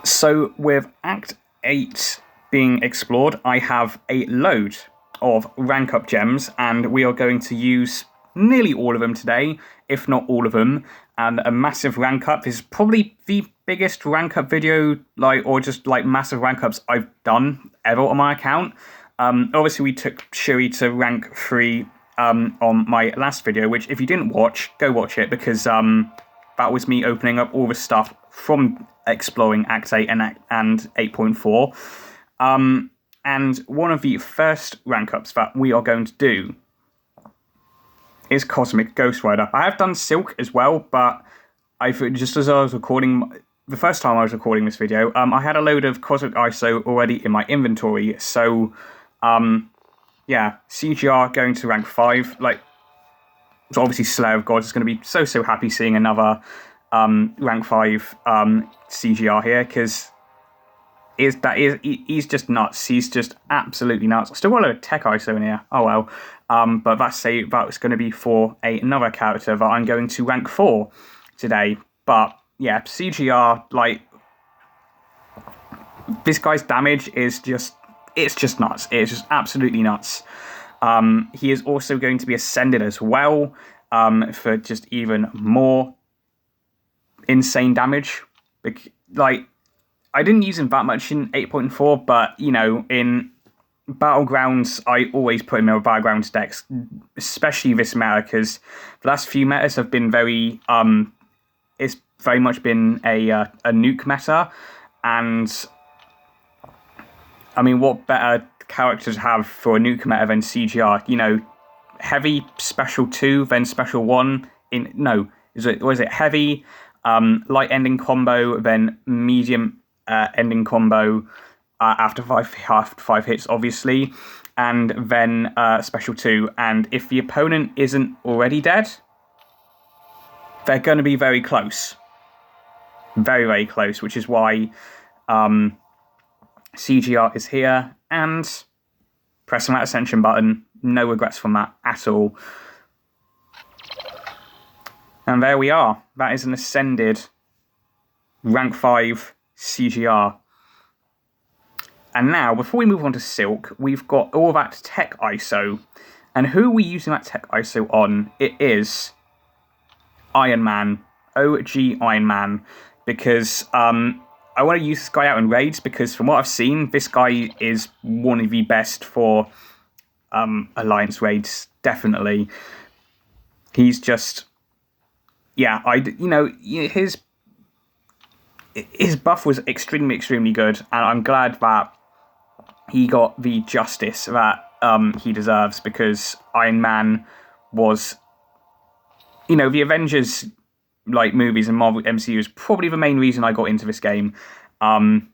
So with Act 8 being explored, I have a load of rank up gems, and we are going to use nearly all of them today, if not all of them. And a massive rank up is probably the biggest rank up video, or just massive rank ups I've done ever on my account. Obviously, we took Shuri to rank 3 on my last video, which if you didn't watch, go watch it, because that was me opening up all the stuff from exploring Act 8 and 8.4. And one of the first rank ups that we are going to do is Cosmic Ghost Rider. I have done Silk as well, but just as I was recording, the first time I was recording this video, I had a load of Cosmic ISO already in my inventory, so yeah, CGR going to rank 5, so obviously Slayer of Gods is going to be so happy seeing another rank 5 CGR here, because he's just nuts. He's just absolutely nuts. I still got a tech ISO in here. Oh well. But that's going to be for another character that I'm going to rank 4 today. But yeah, CGR, this guy's damage is just nuts. It's just absolutely nuts. He is also going to be ascended as well, for just even more insane damage. I didn't use him that much in 8.4, but, in Battlegrounds, I always put him in Battlegrounds decks, especially this meta, because the last few metas have been it's very much been a nuke meta, and, I mean, what better characters have for a nuke meta than CGR? Heavy special 2, then special 1, was it heavy, light ending combo, then medium ending combo after five hits, obviously, and then special 2. And if the opponent isn't already dead, they're going to be very close. Very, very close, which is why CGR is here, and pressing that ascension button, no regrets from that at all. And there we are. That is an ascended rank 5 CGR. And now, before we move on to Silk, we've got all that tech ISO. And who are we using that tech ISO on? It is Iron Man. OG Iron Man. Because I want to use this guy out in raids, because from what I've seen, this guy is one of the best for Alliance raids, definitely. He's just... yeah, his buff was extremely good, and I'm glad that he got the justice that he deserves, because Iron Man was, the Avengers movies and Marvel MCU is probably the main reason I got into this game, and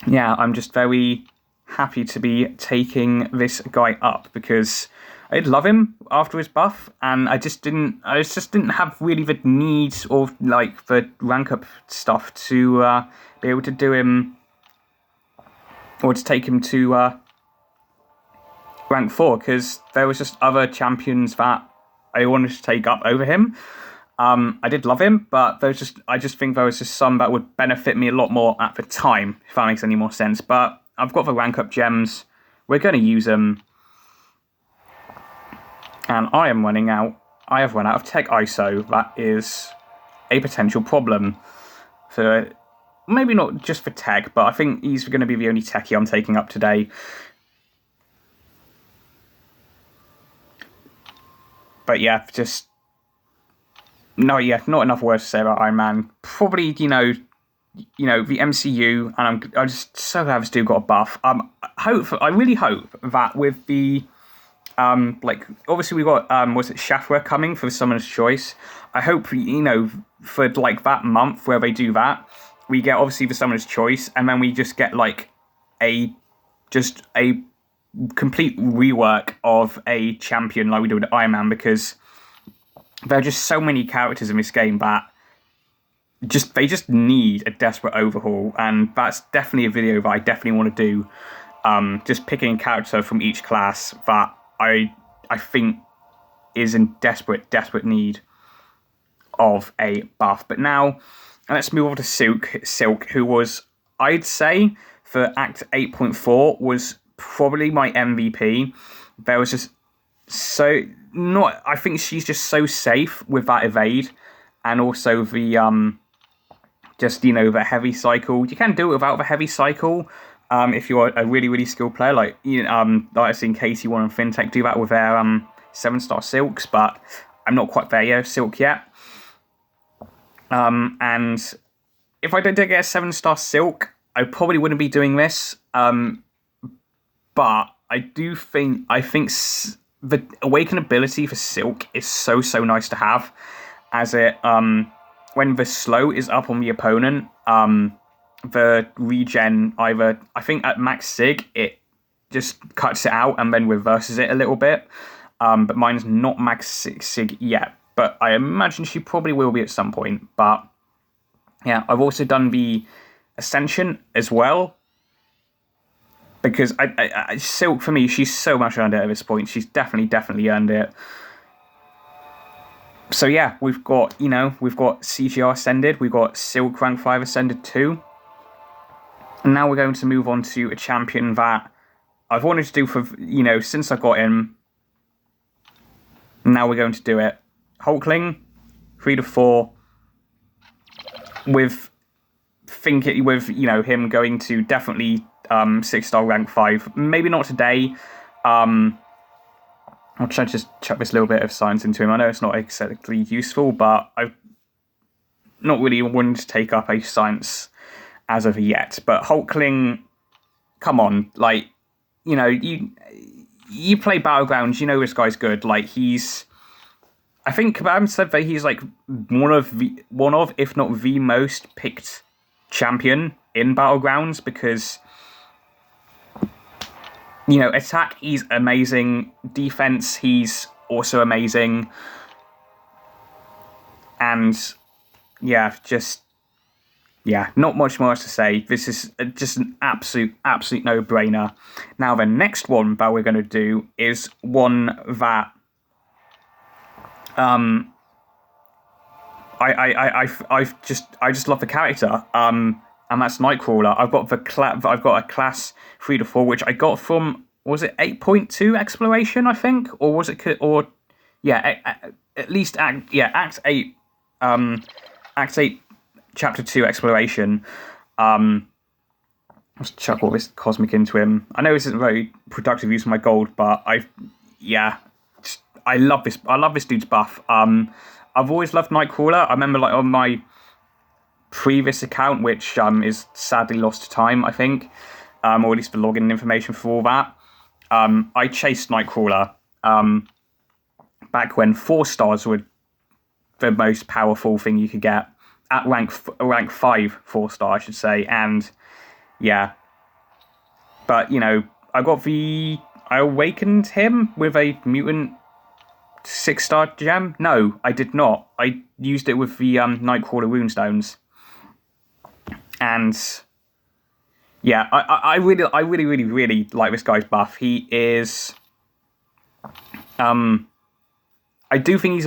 yeah, I'm just very happy to be taking this guy up, because I did love him after his buff, and I just didn't have really the need or the rank up stuff to be able to do him, or to take him to rank 4, because there was just other champions that I wanted to take up over him. I did love him, but I just think there was just some that would benefit me a lot more at the time, if that makes any more sense. But I've got the rank up gems. We're going to use them. And I have run out of tech ISO. That is a potential problem. For maybe not just for tech, but I think he's going to be the only techie I'm taking up today. But yeah, not enough words to say about Iron Man. Probably, the MCU, and I'm just so glad this dude got a buff. I really hope that with the obviously we got was it Shafra coming for the Summoner's Choice. I hope for that month where they do that, we get obviously the Summoner's Choice, and then we just get a complete rework of a champion like we do with Iron Man, because there are just so many characters in this game that they just need a desperate overhaul, and that's definitely a video that I definitely want to do. Just picking a character from each class that I think is in desperate need of a buff. But now let's move on to Silk, who was, I'd say, for Act 8.4, was probably my MVP. There was just I think she's just so safe with that evade, and also the the heavy cycle. You can do it without the heavy cycle if you're a really, really skilled player. Like I've seen KT1 and Fintech do that with their 7-star Silks, but I'm not quite there yet, Silk yet. And if I did get a 7-star Silk, I probably wouldn't be doing this. But I think the Awaken ability for Silk is so nice to have, as it when the slow is up on the opponent, the regen either, I think at max sig it just cuts it out and then reverses it a little bit. But mine's not max sig yet. But I imagine she probably will be at some point. But yeah, I've also done the Ascension as well, because I Silk, for me, she's so much earned it at this point. She's definitely earned it. So yeah, we've got CGR Ascended, we've got Silk rank 5 Ascended 2. And now we're going to move on to a champion that I've wanted to do for, since I got him. Now we're going to do it. Hulkling, 3 to 4, with him going to definitely 6-star rank 5. Maybe not today. I'll try to just chuck this little bit of science into him. I know it's not exactly useful, but I've not really wanted to take up a science as of yet. But Hulkling, come on, you play Battlegrounds, you know this guy's good. I think Kabam said that he's one of, if not the most picked champion in Battlegrounds, because attack, he's amazing. Defense, he's also amazing. And not much more to say. This is just an absolute no-brainer. Now, the next one that we're going to do is one that I just love the character. And that's Nightcrawler. I've got a class 3 to 4, which I got from, was it 8.2 exploration, I think, or was it, at least Act 8, Act 8, Chapter 2 exploration. Let's chuck all this cosmic into him. I know this isn't very productive use of my gold, but I love this. I love this dude's buff. I've always loved Nightcrawler. I remember on my previous account, which is sadly lost to time, I think, or at least the login information for all that. I chased Nightcrawler back when 4 stars were the most powerful thing you could get at rank 5 4-star, I should say. And yeah, but I awakened him with a mutant 6-star gem. No, I did not. I used it with the Nightcrawler runestones. And yeah, I really like this guy's buff. He is, I do think he's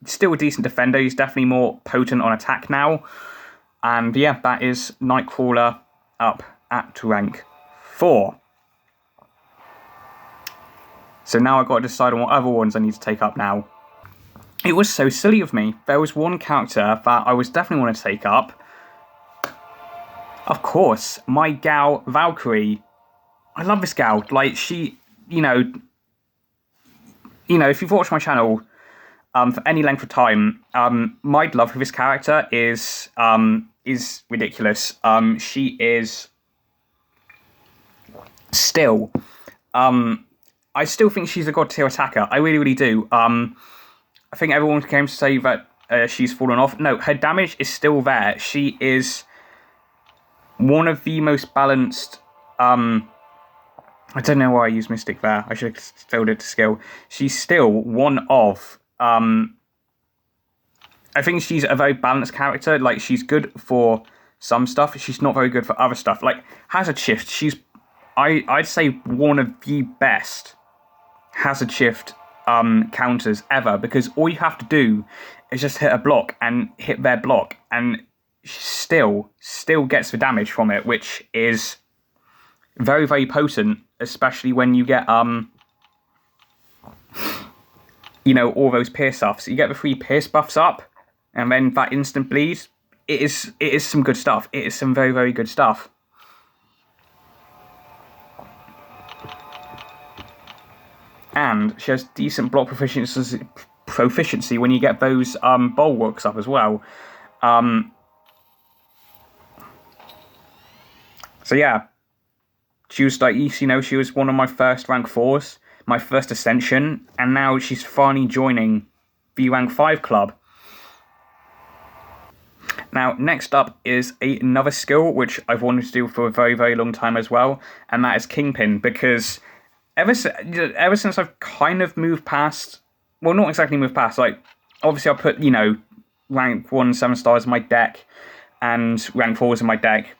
still a decent defender. He's definitely more potent on attack now. And yeah, that is Nightcrawler up at rank 4. So now I've got to decide on what other ones I need to take up now. It was so silly of me. There was one character that I was definitely want to take up. Of course, my gal, Valkyrie. I love this gal. She, if you've watched my channel for any length of time, my love for this character is ridiculous. She is still, I still think she's a god tier attacker. I really do. I think everyone came to say that she's fallen off. No, her damage is still there. She is one of the most balanced. I don't know why I used Mystic there. I should have filled it to skill. She's still one of. I think she's a very balanced character. She's good for some stuff. She's not very good for other stuff. Hazard Shift. She's, I'd say, one of the best Hazard Shift counters ever, because all you have to do is just hit a block and hit their block, and still gets the damage from it, which is very, very potent, especially when you get you know, all those pierce buffs. You get the 3 pierce buffs up, and then that instant bleed. It is some good stuff. It is some very, very good stuff. And she has decent block proficiency when you get those bulwarks up as well. So yeah, she was like, you know, she was one of my first rank 4s, my first ascension, and now she's finally joining the rank 5 club. Now, next up is another skill which I've wanted to do for a very, very long time as well, and that is Kingpin, because ever since I've kind of moved past, well, not exactly moved past, like, obviously I put, you know, rank 1 7 stars in my deck, and rank 4s in my deck.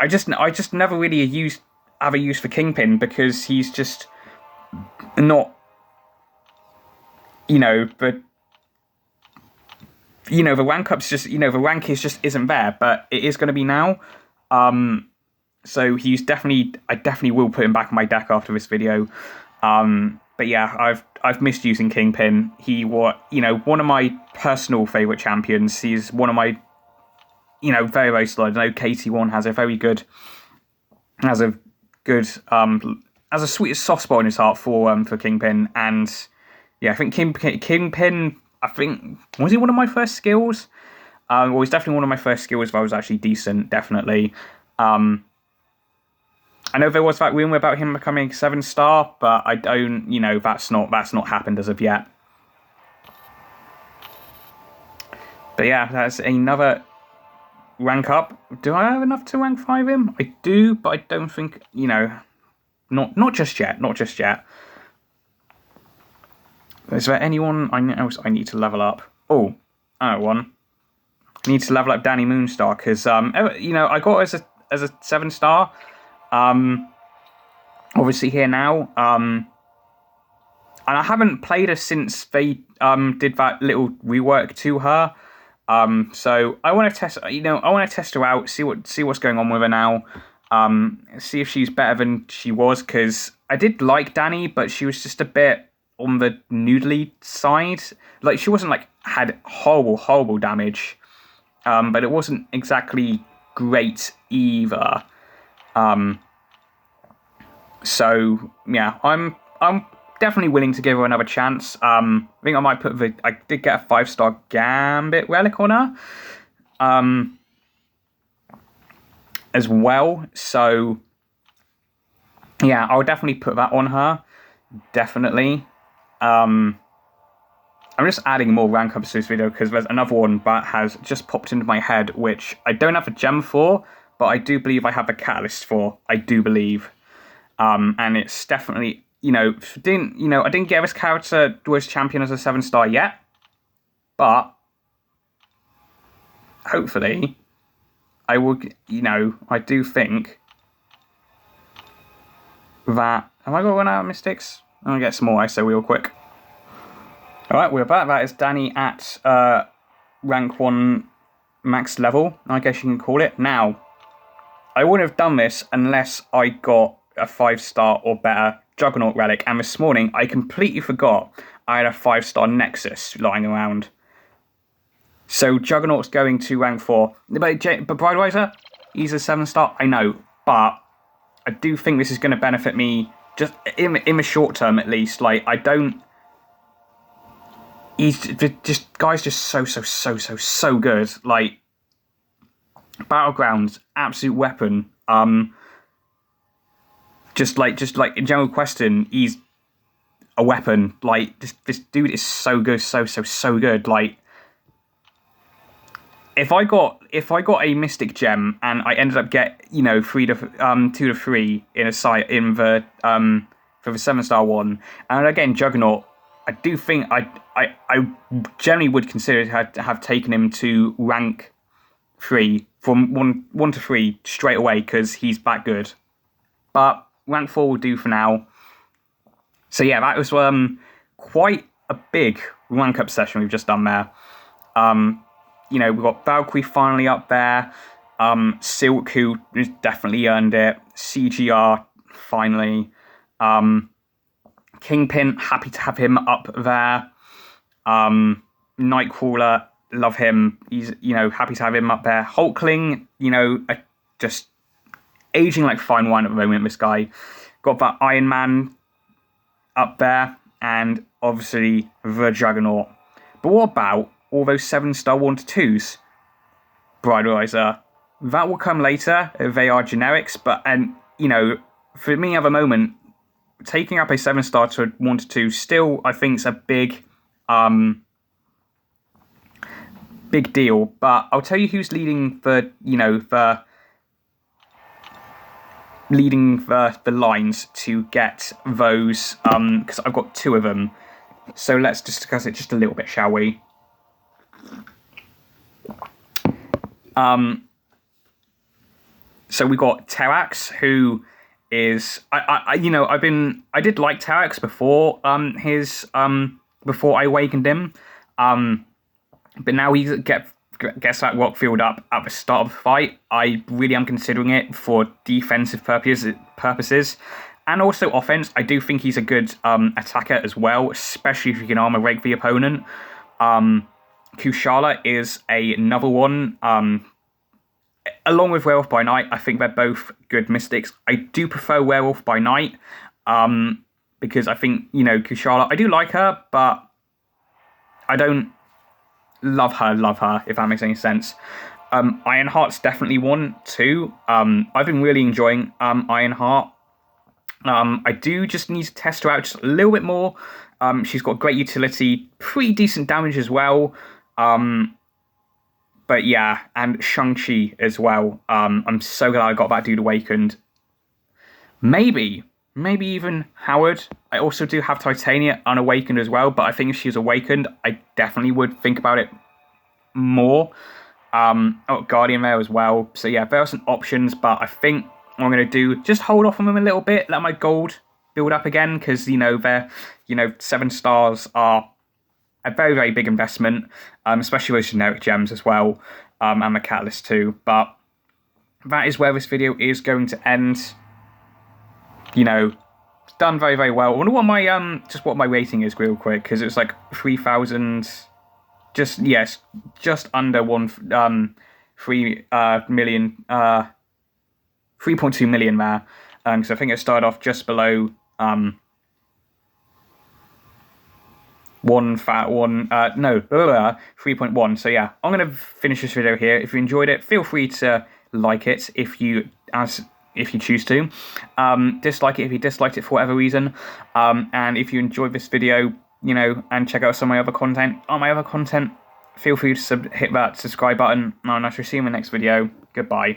I just never really have a use for Kingpin, because he's just not, you know, the rank up's just, you know, the rank isn't there, but it is going to be now. So I definitely will put him back in my deck after this video. But yeah, I've missed using Kingpin. He was, you know, one of my personal favourite champions. He's one of my, you know, very, very solid. I know KT1 has a sweet soft spot in his heart for Kingpin, and yeah, I think Kingpin. I think, was he one of my first skills? Well, he's definitely one of my first skills if I was actually decent, definitely. I know there was that rumor about him becoming 7-star, but I don't, you know, that's not happened as of yet. But yeah, that's another rank up. Do I have enough to rank 5 him? I do, but I don't think, you know, not just yet, not just yet. Is there anyone else I need to level up? Oh, I know one. I need to level up Danny Moonstar, because, you know, I got it as a 7-star. Obviously here now. And I haven't played her since they did that little rework to her. So I want to test, you know, I want to test her out, see what's going on with her now. See if she's better than she was, because I did like Danny, but she was just a bit on the noodly side. Like, she wasn't like had horrible damage, but it wasn't exactly great either. So yeah, I'm definitely willing to give her another chance. I think I might I did get a 5-star Gambit relic on her, as well. So yeah, I'll definitely put that on her. Definitely. I'm just adding more rank ups to this video, because there's another one that has just popped into my head, which I don't have a gem for, but I do believe I have a catalyst for. I do believe. And it's definitely, you know, I didn't get this character was champion as a 7-star yet, but hopefully I will, you know, I do think that, have I got one out of mystics? I'm going to get some more ISO real quick. Alright, we're back. That is Danny at rank 1 max level, I guess you can call it. Now, I wouldn't have done this unless I got a 5-star or better Juggernaut relic, and this morning I completely forgot I had a 5-star Nexus lying around. So Juggernaut's going to rank 4. But Brideriser, he's a 7-star, I know, but I do think this is going to benefit me, just in the short term at least. Like, I don't... Guy's just so good. Like, Battlegrounds, absolute weapon. Just like in general question, he's a weapon. Like, this dude is so good, so good. Like, if I got a mystic gem and I ended up 2 to 3 in a site in the for the 7-star one, and again Juggernaut, I do think I generally would consider to have taken him to rank 3 from 1 to 3 straight away, because he's that good. But rank 4 will do for now. So yeah, that was quite a big rank up session we've just done there. you know, we've got Valkyrie finally up there. Silk, who has definitely earned it. CGR, finally. Kingpin, happy to have him up there. Nightcrawler, love him. He's, you know, happy to have him up there. Hulkling, you know, just aging like fine wine at the moment, this guy. Got that Iron Man up there, and obviously the Juggernaut. But what about all those 7-star 1-2s? Brideriser. That will come later. They are generics, but, and, you know, for me at the moment, taking up a 7-star to a 1-2 still, I think, is a big deal. But I'll tell you who's leading the, you know, the lines to get those, because I've got 2 of them. So let's discuss it just a little bit, shall we? So we got Terrax, who is I did like Terrax before before I awakened him, but now he gets that rock field up at the start of the fight. I really am considering it for defensive purposes, and also offense. I do think he's a good attacker as well, especially if you can armor rake the opponent. Kushala is another one. Along with Werewolf by Night, I think they're both good mystics. I do prefer Werewolf by Night, because I think, you know, Kushala, I do like her, but I don't love her, if that makes any sense. Ironheart's definitely one, too. I've been really enjoying Ironheart. I do just need to test her out just a little bit more. She's got great utility, pretty decent damage as well. But yeah, and Shang-Chi as well. I'm so glad I got that dude awakened. Maybe even Howard. I also do have Titania unawakened as well, but I think if she's awakened, I definitely would think about it more. Guardian there as well. So yeah, there are some options, but I think what I'm going to do, just hold off on them a little bit, let my gold build up again, because, you know, they're, you know, 7 stars are a very, very big investment, especially those generic gems as well, and the catalyst too. But that is where this video is going to end. You know, it's done very, very well. I wonder what my just what my rating is real quick, because it's like 3,000, just under 3.2 million there. So I think it started off just below 3.1. So yeah, I'm gonna finish this video here. If you enjoyed it, feel free to like it if you choose to. Dislike it if you disliked it for whatever reason. And if you enjoyed this video, you know, and check out some of my other content, feel free to hit that subscribe button. And I shall see you in the next video. Goodbye.